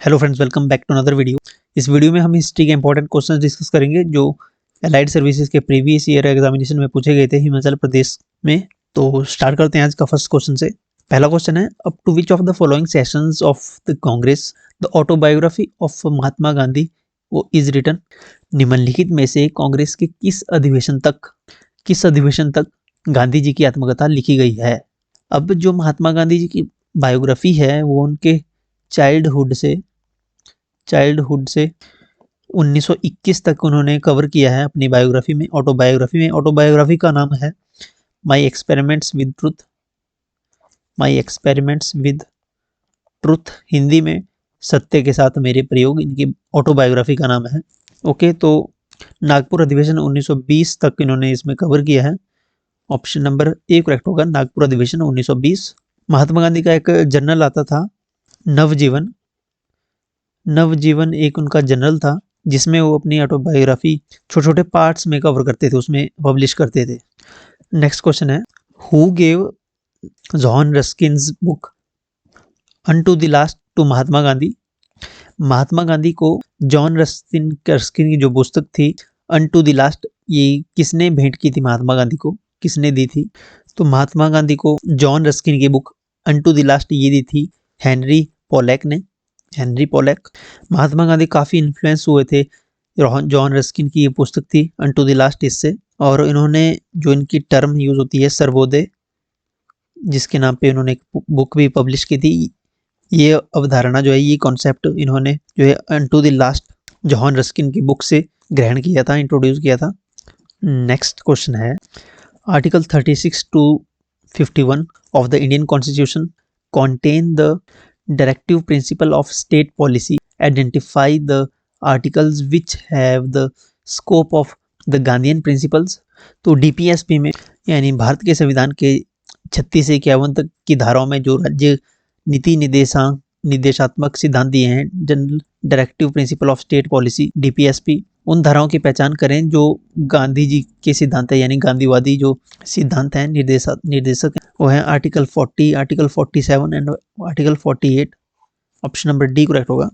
Hello friends, welcome back to another video. इस video में हम हिस्ट्री के इंपॉर्टेंट क्वेश्चंस डिस्कस करेंगे जो अलाइड सर्विसेज के प्रीवियस ईयर एग्जामिनेशन में पूछे गए थे हिमाचल प्रदेश में। तो स्टार्ट करते हैं आज का फर्स्ट क्वेश्चन से। पहला क्वेश्चन है, up to which of the following sessions of the Congress the autobiography of Mahatma Gandhi वो इज रिटन। निम्नलिखित में से कांग्रेस के किस अधिवेशन तक गांधी जी की आत्मकथा लिखी गई है। अब जो महात्मा गांधी जी की बायोग्राफी है वो उनके चाइल्डहुड से 1921 तक उन्होंने कवर किया है अपनी बायोग्राफी में, ऑटोबायोग्राफी का नाम है my experiments with truth, Hindi में सत्य के साथ मेरे प्रयोग, इनकी ऑटोबायोग्राफी का नाम है। ओके, तो नागपुर अधिवेशन 1920 तक इन्होंने इसमें कवर किया है। ऑप्शन नंबर ए करेक्ट होगा, नागपुर अधिवेशन 1920। महात्मा गांधी का एक जर्नल आता था, नवजीवन एक उनका जर्नल था जिसमें वो अपनी ऑटोबायोग्राफी छोटे छोटे पार्ट्स में कवर करते थे, उसमें पब्लिश करते थे। नेक्स्ट क्वेश्चन है, who gave John Ruskin's book unto the last to Mahatma Gandhi. Mahatma Gandhi को जॉन रस्किन की जो पुस्तक थी अनटू द लास्ट, ये किसने भेंट की थी, महात्मा गांधी को किसने दी थी। तो महात्मा गांधी को जॉन रस्किन की बुक अनटू द लास्ट ये दी थी हेनरी पोलैक। महात्मा गांधी काफ़ी इन्फ्लुएंस हुए थे जॉन रस्किन की ये पुस्तक थी अनटू द लास्ट इससे, और इन्होंने जो इनकी टर्म यूज होती है सर्वोदय, जिसके नाम पे इन्होंने एक बुक भी पब्लिश की थी, ये अवधारणा जो है, ये कॉन्सेप्ट इन्होंने जो है unto the last John Ruskin की बुक से ग्रहण किया था, इंट्रोड्यूस किया था। नेक्स्ट क्वेश्चन है, article 36 to 51 of the Indian constitution contain the directive principle of state policy. Identify the articles which have the scope of the Gandhian principles. तो DPSP में यानी भारत के संविधान के 36 से 51 तक की धाराओं में जो राज्य नीति निर्देशात्मक सिद्धांत दिए हैं, general directive principle of state policy DPSP, उन धाराओं की पहचान करें जो गांधी जी के सिद्धांत है, यानी गांधीवादी जो सिद्धांत हैं, निर्देशक हैं, वो हैं article 40, article 47 and article 48। Option number D correct होगा।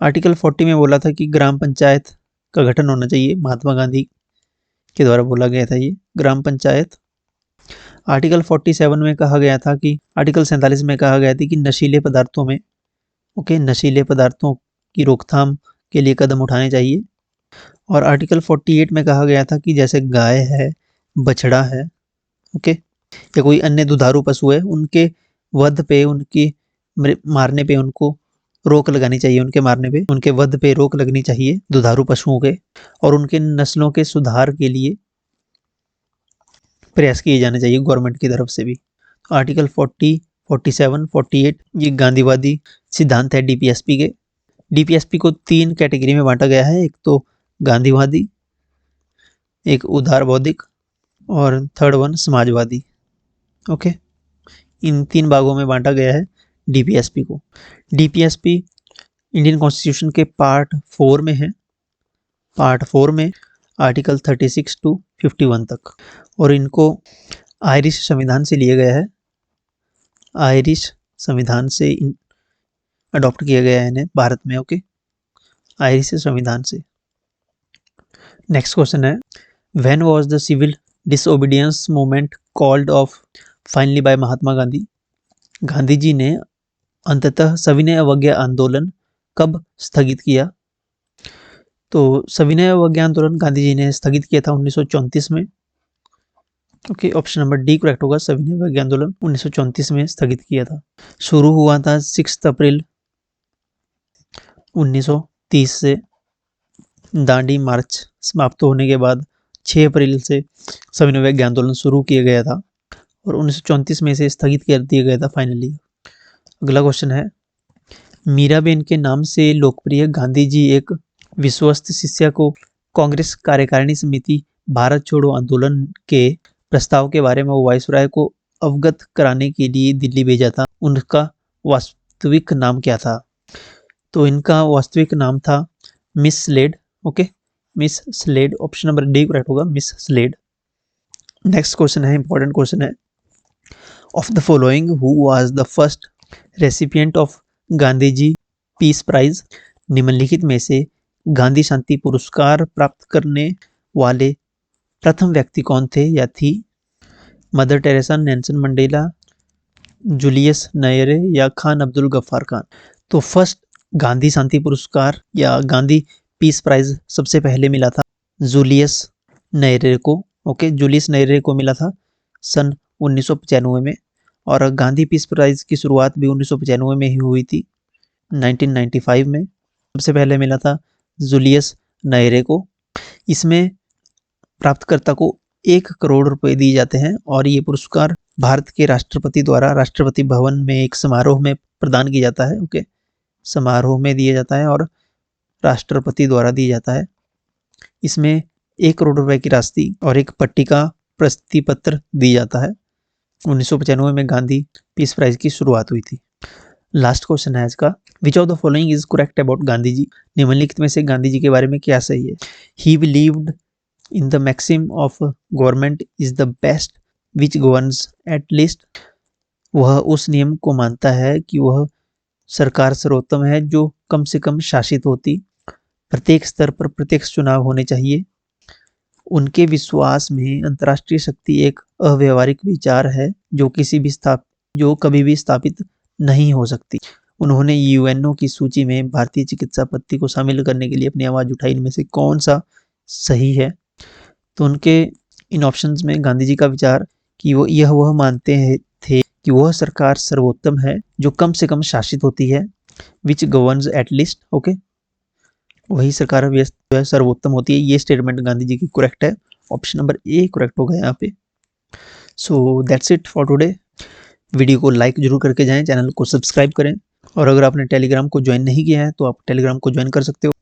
आर्टिकल 40 में बोला था कि ग्राम पंचायत का गठन होना चाहिए, महात्मा गांधी के द्वारा बोला गया था ये ग्राम पंचायत। आर्टिकल 47 में कहा गया था कि आर्टिकल 47 में कहा गया था कि नशीले पदार्थों की रोकथाम के लिए कदम उठाने चाहिए। और आर्टिकल 48 में कहा गया था कि जैसे गाय है, बछड़ा है, ओके, या कोई अन्य दुधारू पशु है, उनके वध पे, उनकी मारने पे उनको रोक लगानी चाहिए, उनके वध पे रोक लगनी चाहिए दुधारू पशुओं के, और उनके नस्लों के सुधार के लिए प्रयास किए जाने चाहिए गवर्नमेंट की तरफ से भी। आर्टिकल 40, 47, 48 ये गांधीवादी सिद्धांत है डीपीएसपी के। डीपीएसपी को 3 कैटेगरी में बांटा गया है, एक तो गांधीवादी, एक उदार बौद्धिक, और थर्ड वन समाजवादी। ओके, इन 3 भागों में बांटा गया है डीपीएसपी को। डीपीएसपी इंडियन कॉन्स्टिट्यूशन के पार्ट 4 में है, पार्ट 4 में आर्टिकल 36 to 51 तक, और इनको आयरिश संविधान से लिया गया है, आयरिश संविधान से अडॉप्ट किया गया है इन्हें भारत में। ओके, आयरिश संविधान से। नेक्स्ट क्वेश्चन है, when was the civil disobedience movement called off finally by Mahatma Gandhi. Gandhi ji ने अंततः सविनय अवज्ञा आंदोलन कब स्थगित किया। तो सविनय अवज्ञा आंदोलन गांधी जी ने स्थगित किया था 1934 में। Okay, option number D correct होगा, सविनय अवज्ञा आंदोलन 1934 में स्थगित किया था। शुरू हुआ था 6 अप्रैल 1930 से, दांडी मार्च समाप्त होने के बाद 6 अप्रैल से सविनय अवज्ञा आंदोलन शुरू किया गया था, और 1934 में से स्थगित कर दिया गया था फाइनली। अगला क्वेश्चन है, मीराबेन के नाम से लोकप्रिय गांधी जी एक विश्वस्त शिष्या को कांग्रेस कार्यकारिणी समिति भारत छोड़ो आंदोलन के प्रस्ताव के बारे में वायसराय को अवगत कराने के लिए दिल्ली भेजा था। उनका वास्तविक नाम क्या था। तो इनका वास्तविक नाम था Miss Slade. Okay, Miss Slade, option number D correct होगा, मिस स्लेड। नेक्स्ट क्वेश्चन है, इंपॉर्टेंट क्वेश्चन है, of the following who was the first recipient of Gandhi ji Peace Prize. निम्नलिखित में से गांधी शांति पुरस्कार प्राप्त करने वाले प्रथम व्यक्ति कौन थे या थी? Mother Teresa, Nelson Mandela, Julius Nyerere या खान अब्दुल गफ्फार खान। तो फर्स्ट गांधी शांति पुरस्कार या गांधी पीस प्राइज सबसे पहले मिला था जूलियस नायरे को। ओके, जूलियस नायरे को मिला था सन 1995 में, और गांधी पीस प्राइज की शुरुआत भी 1995 में ही हुई थी, 1995 में सबसे पहले मिला था जूलियस नायरे को। इसमें प्राप्तकर्ता को 1 करोड़ रुपए दिए जाते हैं, और ये पुरस्कार भारत के राष्ट्रपति द्वारा राष्ट्रपति भवन में एक समारोह में प्रदान किया जाता है। ओके, समारोह में दिया जाता है और राष्ट्रपति द्वारा दिया जाता है। इसमें 1 करोड़ रुपए की राशि और एक पट्टिका प्रशस्ति पत्र दिया जाता है। 1995 में गांधी पीस प्राइज की शुरुआत हुई थी। लास्ट क्वेश्चन है इसका, which of the following is correct about Gandhi ji? निम्नलिखित में से गांधी जी के बारे में क्या सही है? He believed in the maxim of government is the best which governs at least. वह उस नियम को मानता है कि वह सरकार सर्वोत्तम है जो कम से कम शासित होती। प्रत्येक स्तर पर प्रत्यक्ष चुनाव होने चाहिए। उनके विश्वास में अंतर्राष्ट्रीय शक्ति एक अव्यवहारिक विचार है जो कभी भी स्थापित नहीं हो सकती। उन्होंने यूएनओ की सूची में भारतीय चिकित्सा पद्धति को शामिल करने के लिए अपनी आवाज उठाई। इनमें से कौन सा सही है? तो उनके इन ऑप्शंस में गांधी जी का विचार कि वह मानते थे कि वह सरकार सर्वोत्तम है जो कम से कम शासित होती है, विच गवर्न्स एट लीस्ट। ओके, वही सरकार सर्वोत्तम होती है। ये स्टेटमेंट गांधी जी की करेक्ट है। ऑप्शन नंबर ए करेक्ट होगा यहाँ पे। So that's it for today. Video को लाइक जरूर करके जाएं, चैनल को सब्सक्राइब करें, और अगर आपने टेलीग्राम को ज्वाइन नहीं किया है तो आप टेलीग्राम को ज्वाइन कर सकते हो।